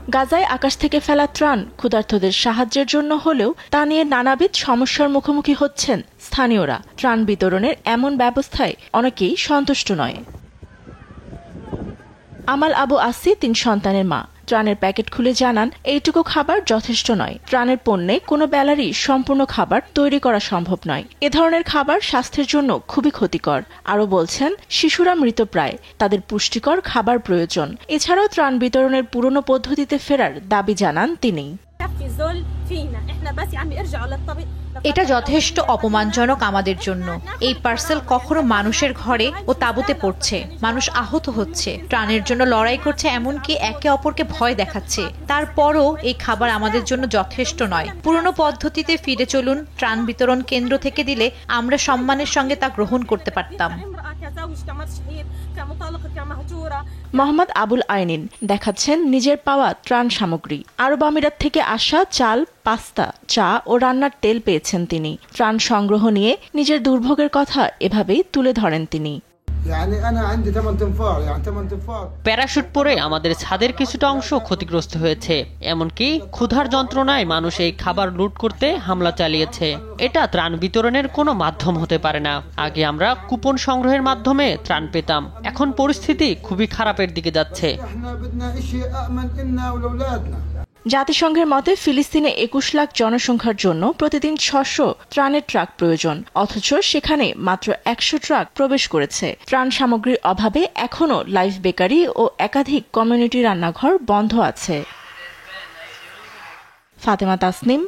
গাজায় আকাশ থেকে ফেলা ত্রাণ ক্ষুধার্তদের সাহায্যের জন্য হলেও তা নিয়ে নানাবিধ সমস্যার মুখোমুখি হচ্ছেন স্থানীয়রা। ত্রাণ বিতরণের এমন ব্যবস্থায় অনেকেই সন্তুষ্ট নয়। আমাল আবু আসি ৩ সন্তানের মা। ত্রাণের প্যাকেট খুলে জানান, এইটুকু খাবার যথেষ্ট নয়। ত্রাণের পণ্যে কোনো বেলারই সম্পূর্ণ খাবার তৈরি করা সম্ভব নয়। এ ধরনের খাবার স্বাস্থ্যের জন্য খুবই ক্ষতিকর। আরও বলছেন, শিশুরা মৃতপ্রায়, তাদের পুষ্টিকর খাবার প্রয়োজন। এছাড়াও ত্রাণ বিতরণের পুরনো পদ্ধতিতে ফেরার দাবি জানান তিনি। এটা যথেষ্ট অপমানজনক আমাদের জন্য। এই পার্সেল কখনো মানুষের ঘরে ও তাঁবুতে পড়ছে, মানুষ আহত হচ্ছে, ত্রাণের জন্য লড়াই করছে, এমনকি একে অপরকে ভয় দেখাচ্ছে। তারপরও এই খাবার আমাদের জন্য যথেষ্ট নয়। পুরনো পদ্ধতিতে ফিরে চলুন। ত্রাণ বিতরণ কেন্দ্র থেকে দিলে আমরা সম্মানের সঙ্গে তা গ্রহণ করতে পারতাম। মোহাম্মদ আবুল আইনিন দেখাচ্ছেন নিজের পাওয়া ত্রাণ সামগ্রী। আরব আমিরাত থেকে আসা চাল, পাস্তা, চা ও রান্নার তেল পেয়েছেন তিনি। ত্রাণ সংগ্রহ নিয়ে নিজের দুর্ভোগের কথা এভাবেই তুলে ধরেন তিনি। প্যারাশুট পরে আমাদের ছাদের কিছুটা অংশ ক্ষতিগ্রস্ত হয়েছে। এমনকি ক্ষুধার যন্ত্রণায় মানুষ এই খাবার লুট করতে হামলা চালিয়েছে। এটা ত্রাণ বিতরণের কোনো মাধ্যম হতে পারে না। আগে আমরা কুপন সংগ্রহের মাধ্যমে ত্রাণ পেতাম, এখন পরিস্থিতি খুবই খারাপের দিকে যাচ্ছে। জাতিসংঘের মতে ফিলিস্তিনে ২১ লাখ জনসংখ্যার জন্য প্রতিদিন ৬০০ ত্রাণের ট্রাক প্রয়োজন, অথচ সেখানে মাত্র ১০০ ট্রাক প্রবেশ করেছে। ত্রাণ সামগ্রীর অভাবে এখনও লাইফ বেকারি ও একাধিক কমিউনিটি রান্নাঘর বন্ধ আছে। ফাতেমা তাসনিম,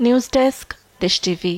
নিউজ ডেস্ক, দেশ টিভি।